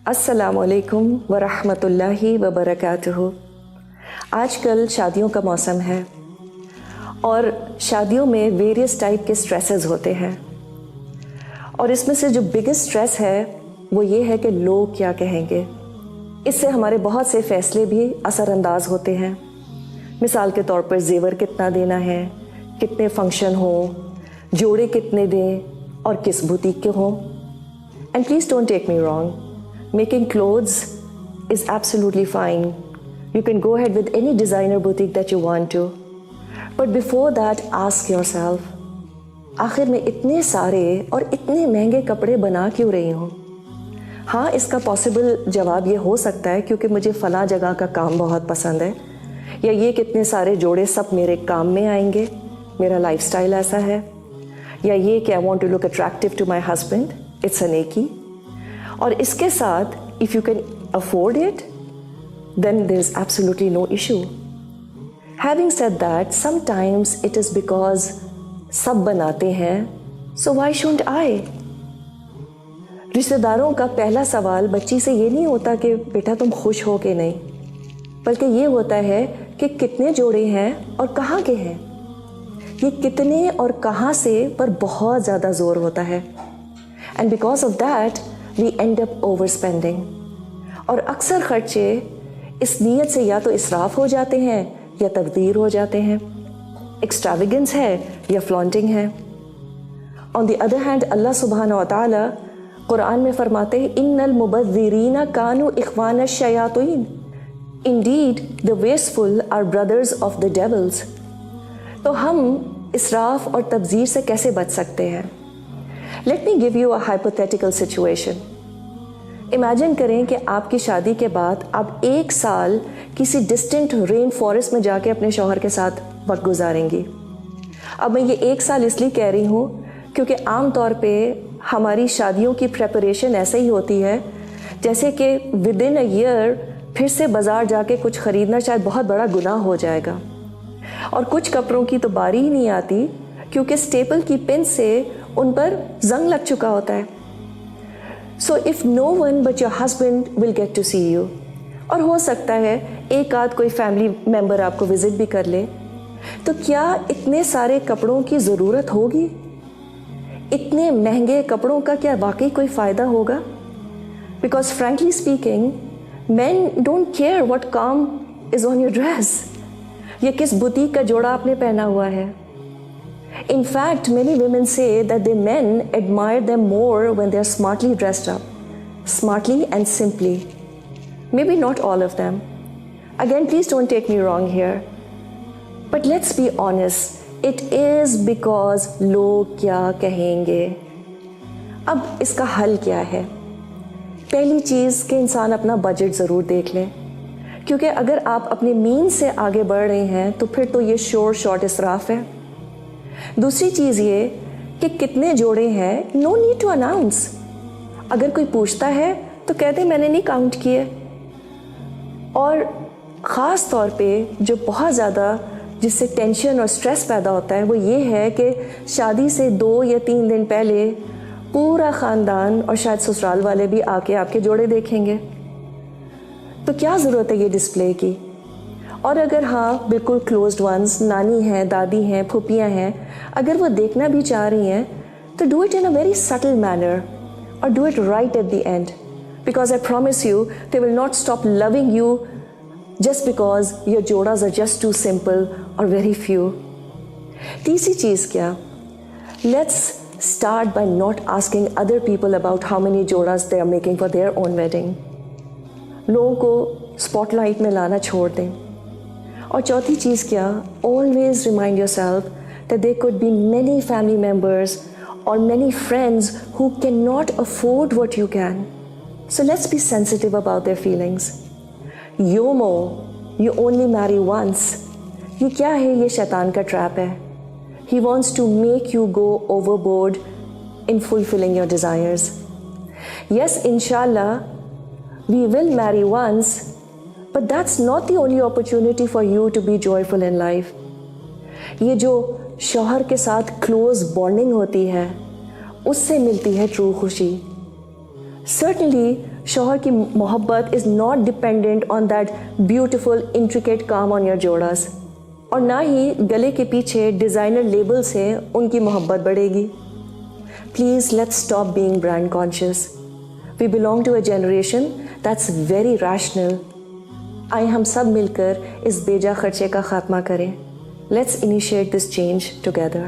अस्सलाम वालेकुम वरहमतुल्लाहि वबरकातुहू। आज कल शादियों का मौसम है और शादियों में वेरियस टाइप के स्ट्रेसेस होते हैं और इसमें से जो बिगेस्ट स्ट्रेस है वो ये है कि लोग क्या कहेंगे। इससे हमारे बहुत से फैसले भी असरअंदाज होते हैं। मिसाल के तौर पर ज़ेवर कितना देना है, कितने फंक्शन हो, जोड़े कितने दें और किस बुटीक के हों। And please don't take me wrong, making clothes is absolutely fine. You can go ahead with any designer boutique that you want to. But before that, ask yourself, आखिर मैं इतने सारे और इतने महंगे कपड़े बना क्यों रही हूँ? हाँ, इसका पॉसिबल जवाब ये हो सकता है क्योंकि मुझे फ़लाँ जगह का काम बहुत पसंद है, या ये कितने सारे जोड़े सब मेरे काम में आएंगे, मेरा लाइफस्टाइल ऐसा है, या ये कि I want to look attractive to my husband, it's a नेकी। और इसके साथ if you can afford it then there is absolutely no issue. Having said that, sometimes it is because सब बनाते हैं, so why shouldn't I? रिश्तेदारों का पहला सवाल बच्ची से ये नहीं होता कि बेटा तुम खुश हो कि नहीं, बल्कि ये होता है कि कितने जोड़े हैं और कहाँ के हैं। ये कितने और कहाँ से पर बहुत ज़्यादा ज़ोर होता है, and because of that we end up overspending. और अक्सर खर्चे इस नीयत से या तो इसराफ हो जाते हैं या तबदीर हो जाते हैं, एक्स्ट्रावेगेंस है या फ्लॉन्टिंग है। On the other hand Allah सुब्हानहू व तआला कुरान में फरमाते हैं, इन्नल मुबद्दिरीना कानू इख्वान शयातीन, indeed the wasteful are brothers of the devils. तो हम इसराफ और तबजीर से कैसे बच सकते हैं? Let me give you a hypothetical situation. Imagine करें कि आपकी शादी के बाद आप 1 साल किसी डिस्टेंट रेन फॉरेस्ट में जाके अपने शौहर के साथ वक्त गुजारेंगी। अब मैं ये 1 साल इसलिए कह रही हूँ क्योंकि आम तौर पे हमारी शादियों की प्रेपरेशन ऐसे ही होती है जैसे कि विद इन अ ईयर फिर से बाज़ार जाके कुछ ख़रीदना शायद बहुत बड़ा गुनाह हो जाएगा। और कुछ कपड़ों की तो बारी ही नहीं आती क्योंकि स्टेपल की पिन से उन पर जंग लग चुका होता है। So if no one but your husband will get to see you, और हो सकता है एक आध कोई फैमिली मेम्बर आपको विज़िट भी कर ले, तो क्या इतने सारे कपड़ों की ज़रूरत होगी? इतने महंगे कपड़ों का क्या वाकई कोई फ़ायदा होगा? Because frankly speaking, men don't care what काम is on your dress, या किस बुटीक का जोड़ा आपने पहना हुआ है। In fact, many women say that the men admire them more when they are smartly dressed up, smartly and simply. Maybe not all of them. Again, please don't take me wrong here. But let's be honest, it is because लोग क्या कहेंगे। अब इसका हल क्या है? पहली चीज़ कि इंसान अपना बजट ज़रूर देख ले, क्योंकि अगर आप अपने मीन से आगे बढ़ रहे हैं तो फिर तो ये शॉर्ट इसराफ है। दूसरी चीज़ ये कि कितने जोड़े हैं, नो नीड टू अनाउंस। अगर कोई पूछता है तो कहते मैंने नहीं काउंट किए। और ख़ास तौर पे जो बहुत ज़्यादा जिससे टेंशन और स्ट्रेस पैदा होता है वो ये है कि शादी से 2 या 3 दिन पहले पूरा ख़ानदान और शायद ससुराल वाले भी आके आपके जोड़े देखेंगे। तो क्या ज़रूरत है ये डिस्प्ले की? और अगर हाँ बिल्कुल क्लोज्ड वंस, नानी हैं, दादी हैं, फूफियाँ हैं, अगर वो देखना भी चाह रही हैं तो do it in a very subtle manner और do it right at the end, because I promise you they will not stop loving you just because your जोड़ास आर जस्ट टू सिंपल और वेरी फ्यू। तीसरी चीज़ क्या? Let's start by not asking other people about how many जोड़ास they are making for their own wedding. लोगों को spotlight में लाना छोड़ दें। और चौथी चीज़ क्या? Always remind yourself that there could be many family members और many friends who can not afford what you can, so let's be sensitive about their feelings. YOMO, you only marry once, ये क्या है? ये शैतान का trap है। He wants to make you go overboard in fulfilling your desires. Yes, इंशाल्लाह we will marry once, but that's not the only opportunity for you to be joyful in life. ये जो शौहर के साथ क्लोज बॉन्डिंग होती है उससे मिलती है ट्रू खुशी। Certainly شوہر کی محبت is not dependent on that beautiful intricate کام آن یور جوڑاس، اور نہ ہی گلے کے پیچھے ڈیزائنر لیبل سے ان کی محبت بڑھے گی. Please let's stop being brand conscious. We belong to a generation that's very rational. آئے ہم سب مل کر اس بیجا خرچے کا خاتمہ کریں. Let's initiate this change together.